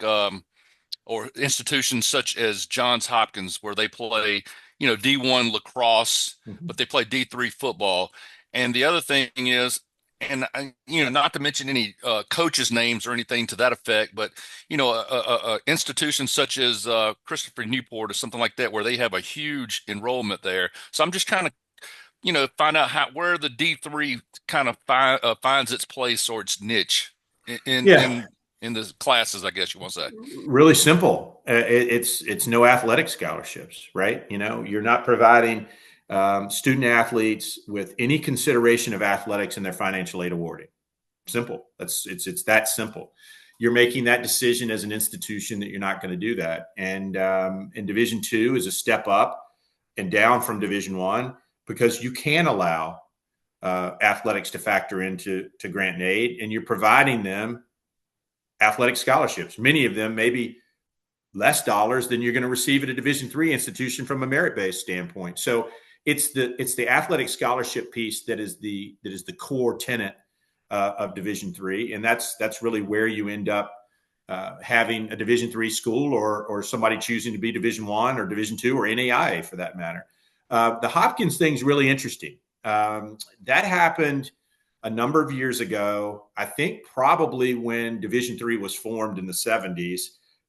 or institutions such as Johns Hopkins, where they play, D1 lacrosse, Mhm. but they play D3 football. And the other thing is, and not to mention any coaches' names or anything to that effect, but a institution such as Christopher Newport or something like that, where they have a huge enrollment there. So I'm just trying to, find out where the D3 kind of finds its place or its niche in in Yeah, in, in the classes, I guess you want to say. really simple. It's no athletic scholarships, right? You're not providing student athletes with any consideration of athletics in their financial aid awarding. Simple. It's that simple. You're making that decision as an institution that you're not going to do that. And Division two is a step up and down from Division one because you can allow athletics to factor into grant and aid, and you're providing them athletic scholarships. Many of them maybe less dollars than you're going to receive at a Division three institution from a merit-based standpoint. So it's the athletic scholarship piece that is the core tenet of Division three, and that's really where you end up having a Division three school or somebody choosing to be Division one or Division two or NAIA for that matter. The Hopkins thing's really interesting. That happened a number of years ago. I think probably when Division three was formed in the 70s.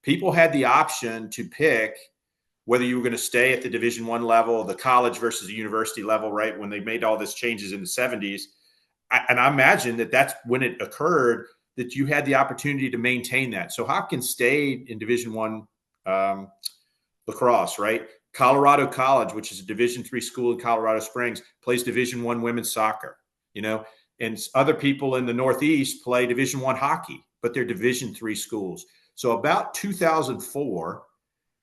People had the option to pick whether you were going to stay at the Division one level, the college versus the university level, right? When they made all this changes in the 70s. And I imagine that that's when it occurred that you had the opportunity to maintain that. So Hopkins stayed in Division one lacrosse, right? Colorado College, which is a Division three school in Colorado Springs, plays Division one women's soccer, and other people in the Northeast play Division one hockey, but they're Division three schools. So about 2004,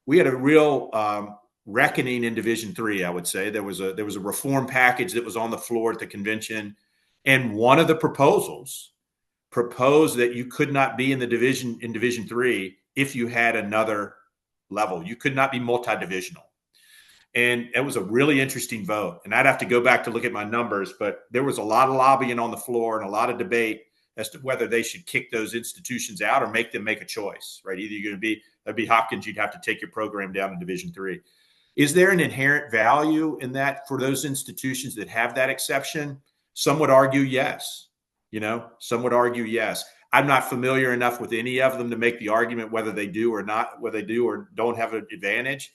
we had a real reckoning in Division three. I would say there was a reform package that was on the floor at the convention, and one of the proposals proposed that you could not be in Division three if you had another level. You could not be multi-divisional. And it was a really interesting vote. And I'd have to go back to look at my numbers, but there was a lot of lobbying on the floor and a lot of debate as to whether they should kick those institutions out or make them make a choice, right? Either you're going to that'd be Hopkins, you'd have to take your program down to Division three. Is there an inherent value in that for those institutions that have that exception? Some would argue yes. Some would argue yes. I'm not familiar enough with any of them to make the argument whether they do or not, whether they do or don't have an advantage.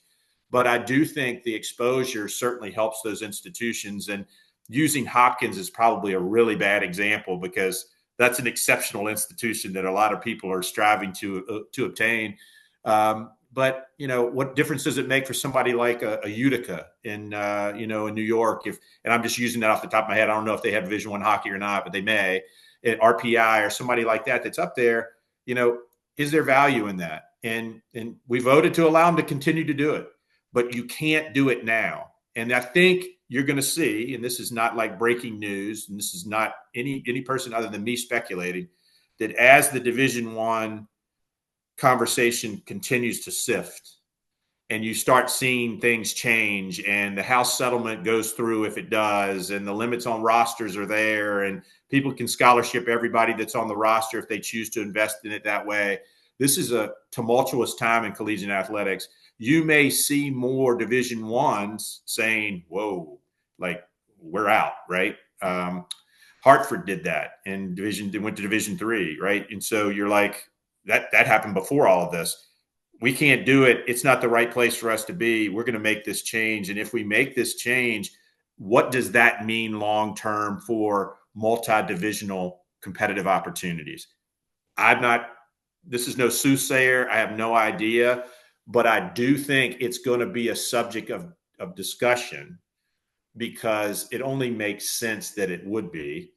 But I do think the exposure certainly helps those institutions. And using Hopkins is probably a really bad example because that's an exceptional institution that a lot of people are striving to obtain. But what difference does it make for somebody like a Utica in New York? And I'm just using that off the top of my head. I don't know if they have Division I hockey or not, but they may. At RPI or somebody like that's up there. Is there value in that? And we voted to allow them to continue to do it, but you can't do it now. And I think you're going to see, and this is not like breaking news, and this is not any person other than me speculating, that as the Division one conversation continues to sift and you start seeing things change and the House settlement goes through if it does, and the limits on rosters are there, and people can scholarship everybody that's on the roster if they choose to invest in it that way. This is a tumultuous time in collegiate athletics. You may see more Division ones saying, whoa, like we're out, right? Hartford did that and went to Division three, right? And so you're like, that happened before all of this. We can't do it. It's not the right place for us to be. We're going to make this change. And if we make this change, what does that mean long-term for multi-divisional competitive opportunities? This is no soothsayer. I have no idea, but I do think it's going to be a subject of discussion because it only makes sense that it would be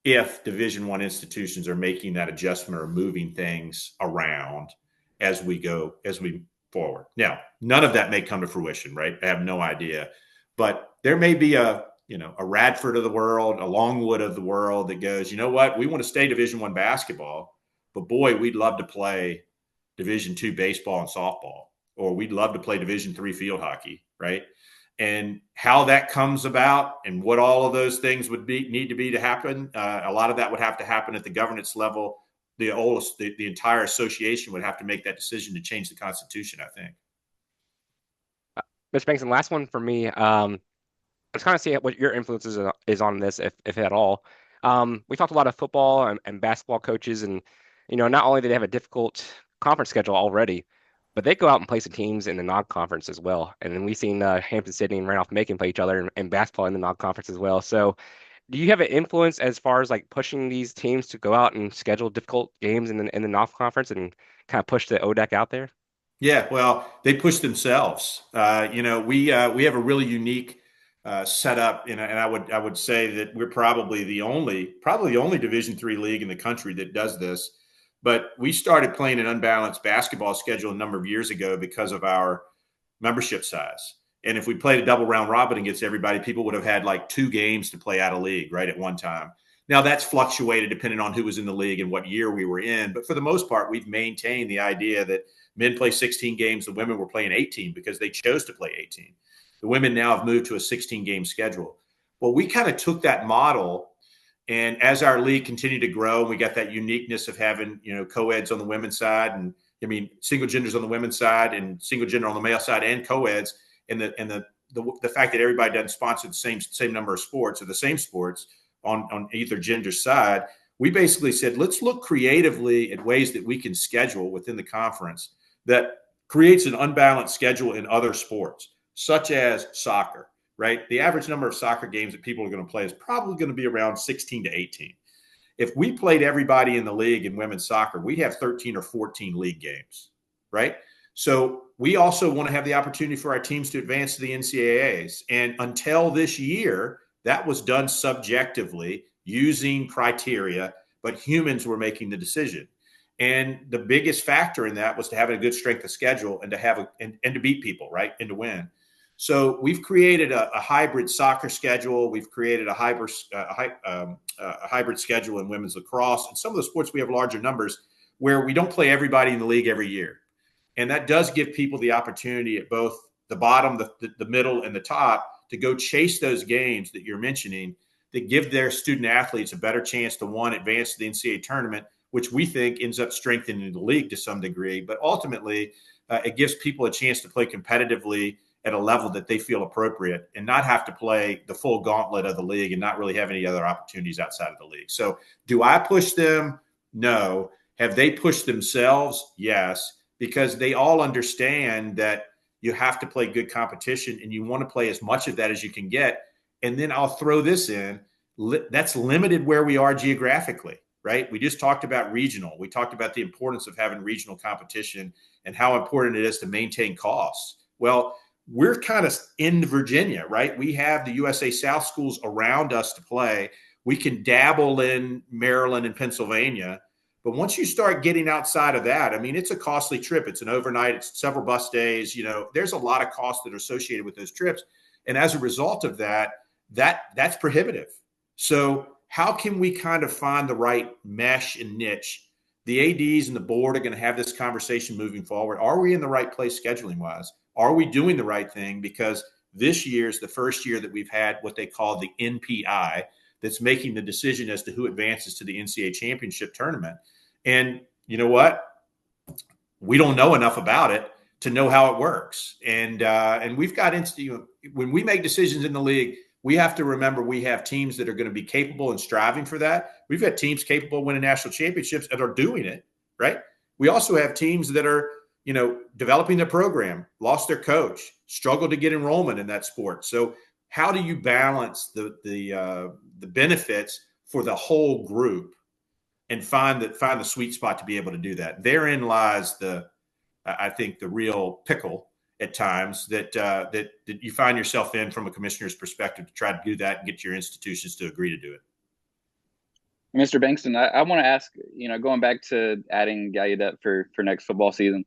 if Division I institutions are making that adjustment or moving things around as we forward. Now, none of that may come to fruition, right? I have no idea, but there may be a Radford of the world, a Longwood of the world that goes, you know what? We want to stay Division I basketball, but boy, we'd love to play Division II baseball and softball, or we'd love to play Division III field hockey, right? And how that comes about and what all of those things would need to be to happen, a lot of that would have to happen at the governance level. The entire association would have to make that decision to change the Constitution, I think. Mr. Bankston, last one for me. Let's kind of see what your influence is on this, if at all. We talked a lot of football and basketball coaches, and not only do they have a difficult conference schedule already, but they go out and play some teams in the non-conference as well. And then we've seen Hampton-Sydney and Randolph-Macon play each other in basketball in the non-conference as well. So, do you have an influence as far as like pushing these teams to go out and schedule difficult games in the non-conference and kind of push the ODAC out there? Yeah, well, they push themselves. We have a really unique setup, and I would say that we're probably the only Division III league in the country that does this. But we started playing an unbalanced basketball schedule a number of years ago because of our membership size. And if we played a double round robin against everybody, people would have had like 2 games to play out of league, right, at one time. Now that's fluctuated depending on who was in the league and what year we were in. But for the most part, we've maintained the idea that men play 16 games, the women were playing 18 because they chose to play 18. The women now have moved to a 16-game schedule. Well, we kind of took that model, and as our league continued to grow, we got that uniqueness of having, co-eds on the women's side, and single genders on the women's side and single gender on the male side, and co-eds, and the fact that everybody doesn't sponsor the same number of sports or the same sports on either gender side. We basically said, let's look creatively at ways that we can schedule within the conference that creates an unbalanced schedule in other sports, such as soccer, right? The average number of soccer games that people are going to play is probably going to be around 16 to 18. If we played everybody in the league in women's soccer, we'd have 13 or 14 league games, right? So we also want to have the opportunity for our teams to advance to the NCAAs. And until this year, that was done subjectively using criteria, but humans were making the decision. And the biggest factor in that was to have a good strength of schedule and to have and to beat people, right, and to win. So we've created a hybrid soccer schedule. We've created a hybrid schedule in women's lacrosse. And some of the sports we have larger numbers where we don't play everybody in the league every year. And that does give people the opportunity at both the bottom, the middle, and the top to go chase those games that you're mentioning that give their student athletes a better chance to, one, advance to the NCAA tournament, which we think ends up strengthening the league to some degree. But ultimately, it gives people a chance to play competitively at a level that they feel appropriate and not have to play the full gauntlet of the league and not really have any other opportunities outside of the league. So do I push them? No. Have they pushed themselves? Yes, because they all understand that you have to play good competition and you want to play as much of that as you can get. And then I'll throw this in. That's limited where we are geographically, right? We just talked about regional. We talked about the importance of having regional competition and how important it is to maintain costs. Well, we're kind of in Virginia, right? We have the USA South schools around us to play. We can dabble in Maryland and Pennsylvania. But once you start getting outside of that, I mean, it's a costly trip. It's an overnight, it's several bus days. There's a lot of costs that are associated with those trips. And as a result of that's prohibitive. So how can we kind of find the right mesh and niche? The ADs and the board are going to have this conversation moving forward. Are we in the right place scheduling wise? Are we doing the right thing? Because this year is the first year that we've had what they call the NPI that's making the decision as to who advances to the NCAA championship tournament. And you know what? We don't know enough about it to know how it works. And we've got when we make decisions in the league, we have to remember we have teams that are going to be capable and striving for that. We've got teams capable of winning national championships and are doing it, right? We also have teams that are, developing their program, lost their coach, struggled to get enrollment in that sport. So how do you balance the benefits for the whole group and find the sweet spot to be able to do that? Therein lies I think the real pickle at times that you find yourself in from a commissioner's perspective to try to do that and get your institutions to agree to do it. Mr. Bankston, I want to ask, going back to adding Gallaudet for next football season,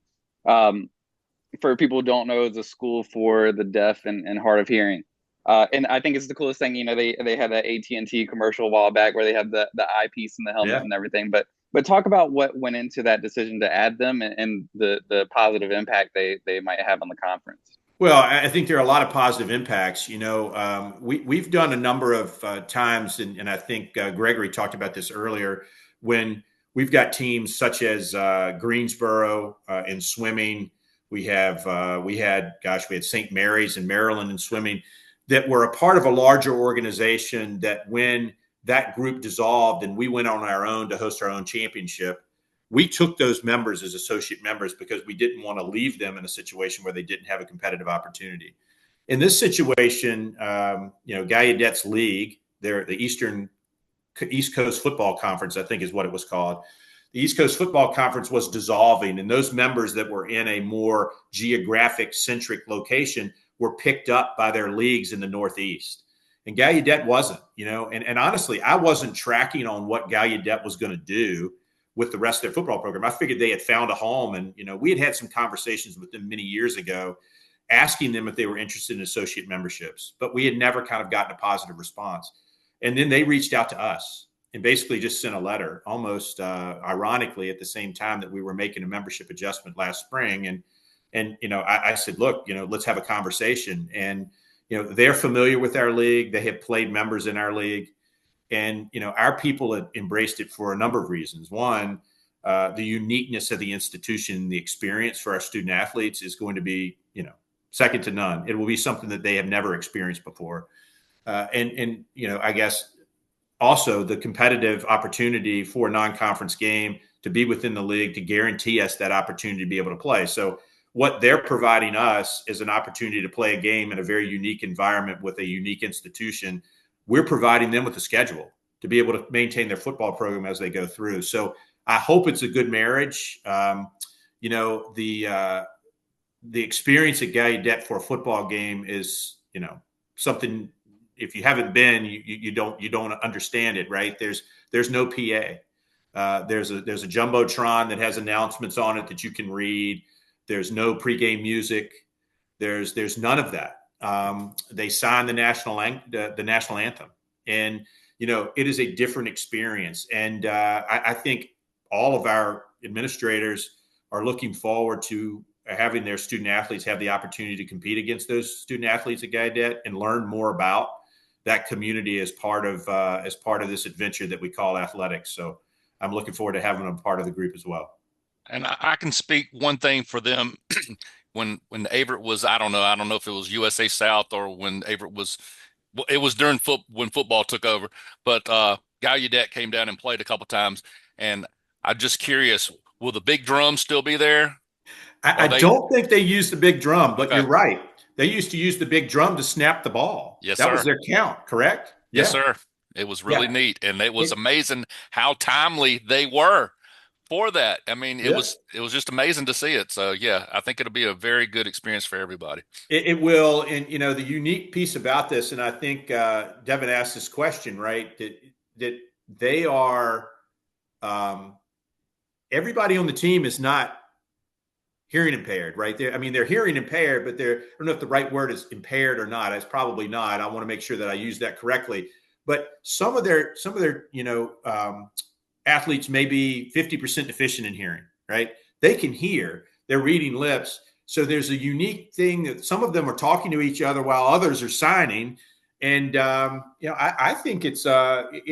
for people who don't know, it's a school for the deaf and hard of hearing. And I think it's the coolest thing, they had that AT&T commercial a while back where they have the eyepiece and the helmet and everything. But talk about what went into that decision to add them and the positive impact they might have on the conference. Well, I think there are a lot of positive impacts. We've done a number of times, and I think Gregory talked about this earlier, when we've got teams such as Greensboro in swimming. We had St. Mary's in Maryland in swimming, that were a part of a larger organization. That when that group dissolved and we went on our own to host our own championship, we took those members as associate members because we didn't want to leave them in a situation where they didn't have a competitive opportunity. In this situation, Gallaudet's league, the East Coast Football Conference, I think is what it was called. The East Coast Football Conference was dissolving, and those members that were in a more geographic centric location were picked up by their leagues in the Northeast. And Gallaudet wasn't, and honestly, I wasn't tracking on what Gallaudet was going to do with the rest of their football program. I figured they had found a home, and we had some conversations with them many years ago, asking them if they were interested in associate memberships, but we had never kind of gotten a positive response. And then they reached out to us and basically just sent a letter, almost ironically, at the same time that we were making a membership adjustment last spring. And I said, look, let's have a conversation. And they're familiar with our league. They have played members in our league. And, our people have embraced it for a number of reasons. One, the uniqueness of the institution, the experience for our student athletes is going to be, second to none. It will be something that they have never experienced before. And I guess also the competitive opportunity for a non-conference game to be within the league to guarantee us that opportunity to be able to play. So what they're providing us is an opportunity to play a game in a very unique environment with a unique institution. We're providing them with a schedule to be able to maintain their football program as they go through. So I hope it's a good marriage. The experience at Gallaudet for a football game is, something. If you haven't been, you don't understand it, right? There's no PA. There's a jumbotron that has announcements on it that you can read. There's no pregame music. There's none of that. They sign the national anthem, and it is a different experience. And I think all of our administrators are looking forward to having their student athletes have the opportunity to compete against those student athletes at Gallaudet and learn more about that community as part of this adventure that we call athletics. So I'm looking forward to having them a part of the group as well. And I can speak one thing for them. when Averett was, I don't know if it was USA South or when Averett was, it was during when football took over, but Gallaudet came down and played a couple times, and I'm just curious, will the big drum still be there? I don't think they use the big drum, but Okay. You're right. They used to use the big drum to snap the ball. Yes, that sir. was their count, correct? Yes, sir. It was really neat, and it was amazing how timely they were for that. I mean, it was just amazing to see it. So yeah, I think it'll be a very good experience for everybody. It will, and the unique piece about this, and I think Devin asked this question, right? That they are, everybody on the team is not hearing impaired, right? They're hearing impaired, but I don't know if the right word is impaired or not. It's probably not. I want to make sure that I use that correctly. But some of their athletes may be 50% deficient in hearing, right? They can hear, they're reading lips. So there's a unique thing that some of them are talking to each other while others are signing. And, I think it's going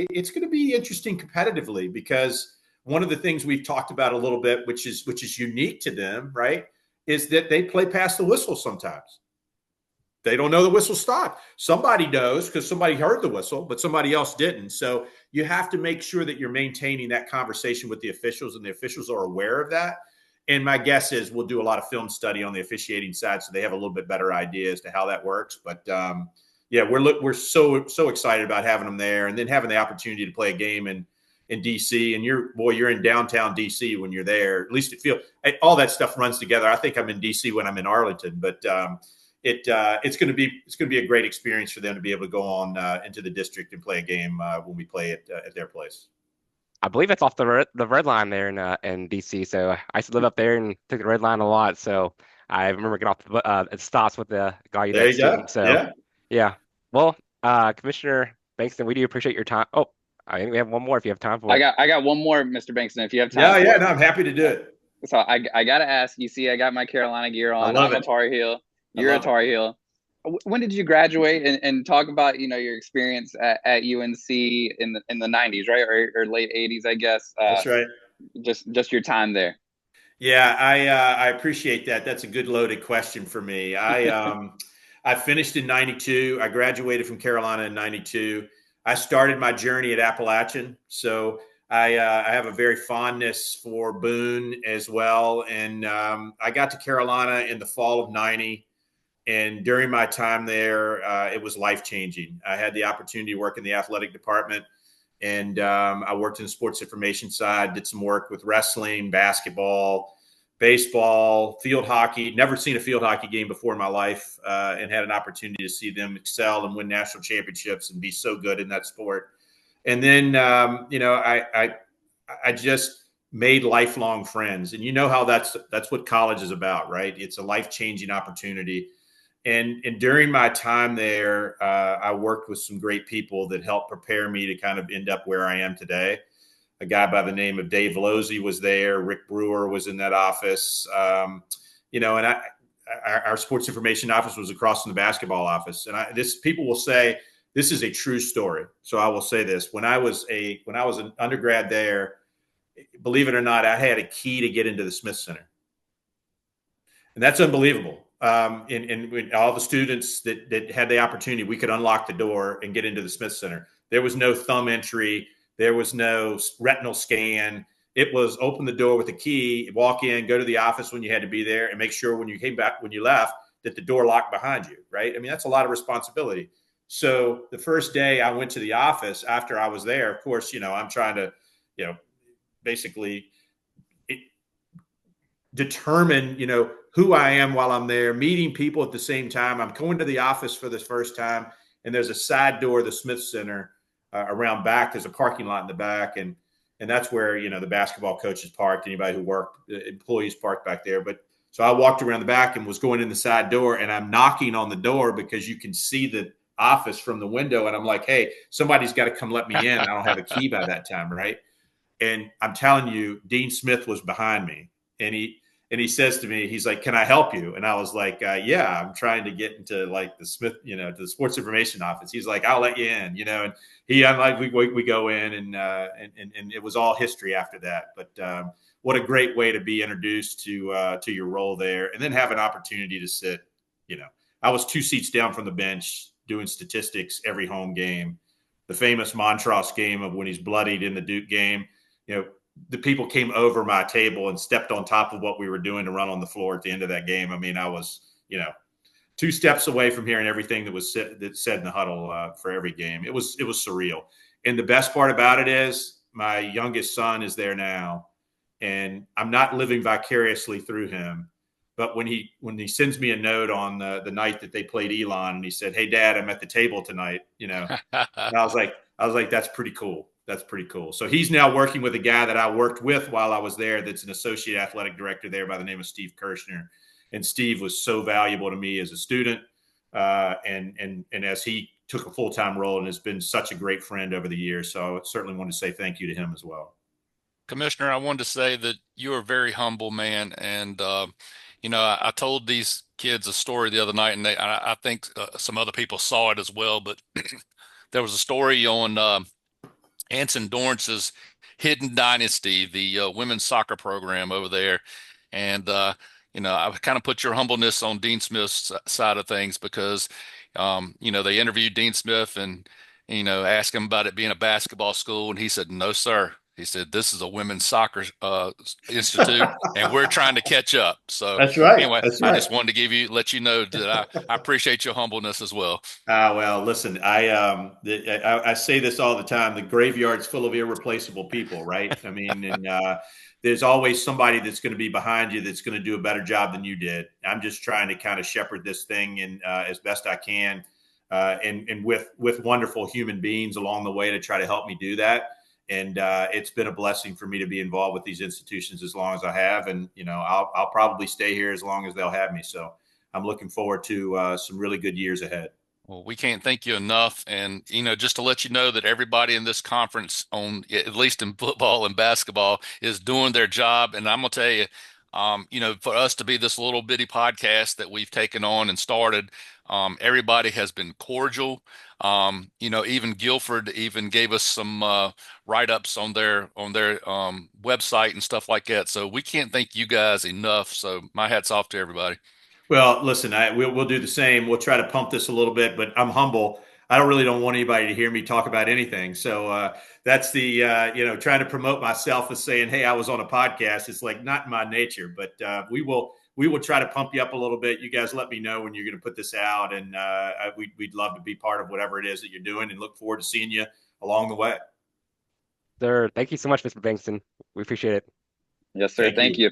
to be interesting competitively, because one of the things we've talked about a little bit, which is unique to them, right, is that they play past the whistle sometimes. They don't know the whistle stopped. Somebody knows because somebody heard the whistle, but somebody else didn't. So you have to make sure that you're maintaining that conversation with the officials, and the officials are aware of that. And my guess is we'll do a lot of film study on the officiating side, so they have a little bit better idea as to how that works. But we're so excited about having them there, and then having the opportunity to play a game in DC. And you're in downtown DC when you're there. At least all that stuff runs together. I think I'm in DC when I'm in Arlington, but it's going to be a great experience for them to be able to go on into the district and play a game when we play it at their place. I believe it's off the red line there in DC. So I used to live up there and took the red line a lot. So I remember getting off it stops with the guy you student. So yeah. Well, Commissioner Bankston, we do appreciate your time. Oh, I think we have one more if you have time for it. I got one more, Mr. Bankston, if you have time. No, I'm happy to do it. So I got to ask, you see, I got my Carolina gear on. I'm a Tar Heel. I You're a love it. Tar Heel. When did you graduate, and talk about, your experience at UNC in the 90s, right? Or late 80s, I guess. That's right. Just your time there. Yeah, I appreciate that. That's a good loaded question for me. I finished in '92. I graduated from Carolina in '92. I started my journey at Appalachian, so I have a very fondness for Boone as well. And I got to Carolina in the fall of '90, and during my time there, it was life changing. I had the opportunity to work in the athletic department, and I worked in the sports information side, did some work with wrestling, basketball, baseball, field hockey. Never seen a field hockey game before in my life, and had an opportunity to see them excel and win national championships and be so good in that sport. And then, I just made lifelong friends, and you know how that's what college is about, right? It's a life changing opportunity. And during my time there, I worked with some great people that helped prepare me to kind of end up where I am today. A guy by the name of Dave Losey was there. Rick Brewer was in that office. And our sports information office was across from the basketball office. And this people will say this is a true story. So I will say this: when I was an undergrad there, believe it or not, I had a key to get into the Smith Center, and that's unbelievable. And all the students that had the opportunity, we could unlock the door and get into the Smith Center. There was no thumb entry. There was no retinal scan. It was open the door with a key, walk in, go to the office when you had to be there, and make sure when you came back, when you left, that the door locked behind you, right? I mean, that's a lot of responsibility. So the first day I went to the office after I was there, of course, I'm trying to, basically determine, who I am while I'm there, meeting people at the same time. I'm going to the office for the first time, and there's a side door of the Smith Center around back. There's a parking lot in the back, and that's where the basketball coaches parked. Anybody who worked, employees parked back there. But so I walked around the back and was going in the side door, and I'm knocking on the door because you can see the office from the window, and I'm like, hey, somebody's got to come let me in. I don't have a key by that time, right? And I'm telling you, Dean Smith was behind me, and he says to me, he's like, "Can I help you?" And I was like, "Yeah, I'm trying to get into like the Smith, to the sports information office." He's like, "I'll let you in," and we go in, and it was all history after that. But what a great way to be introduced to your role there, and then have an opportunity to sit. I was 2 seats down from the bench doing statistics every home game. The famous Montross game of when he's bloodied in the Duke game. The people came over my table and stepped on top of what we were doing to run on the floor at the end of that game. I mean, I was, 2 steps away from hearing everything that was said in the huddle for every game. It was surreal. And the best part about it is my youngest son is there now, and I'm not living vicariously through him. But when he sends me a note on the night that they played Elon, and he said, "Hey, Dad, I'm at the table tonight," and I was like, "That's pretty cool. That's pretty cool." So he's now working with a guy that I worked with while I was there. That's an associate athletic director there by the name of Steve Kirshner. And Steve was so valuable to me as a student, and as he took a full-time role, and has been such a great friend over the years. So I certainly want to say thank you to him as well. Commissioner, I wanted to say that you're a very humble man, and I told these kids a story the other night, and I think some other people saw it as well. But there was a story on Anson Dorrance's Hidden Dynasty, the women's soccer program over there, and I kind of put your humbleness on Dean Smith's side of things because they interviewed Dean Smith and asked him about it being a basketball school, and he said, "No, sir." He said, "This is a women's soccer institute, and we're trying to catch up." So That's right. anyway, That's I right. just wanted to let you know that I appreciate your humbleness as well. Well, listen, I say this all the time. The graveyard's full of irreplaceable people, right? I mean, and there's always somebody that's going to be behind you that's going to do a better job than you did. I'm just trying to kind of shepherd this thing and as best I can, and with wonderful human beings along the way to try to help me do that. And it's been a blessing for me to be involved with these institutions as long as I have, and I'll probably stay here as long as they'll have me. So I'm looking forward to some really good years ahead. Well, we can't thank you enough. And, just to let you know that everybody in this conference at least in football and basketball, is doing their job. And I'm going to tell you, For us to be this little bitty podcast that we've taken on and started, everybody has been cordial. Even Guilford even gave us some write-ups on their website and stuff like that. So we can't thank you guys enough. So my hat's off to everybody. Well, listen, we'll do the same. We'll try to pump this a little bit, but I'm humble. I don't want anybody to hear me talk about anything. So that's the trying to promote myself as saying, "Hey, I was on a podcast." It's like not in my nature, but we will try to pump you up a little bit. You guys let me know when you're going to put this out, and we'd love to be part of whatever it is that you're doing, and look forward to seeing you along the way. Sir, thank you so much, Mr. Bankston. We appreciate it. Yes, sir. Thank Thank you. you.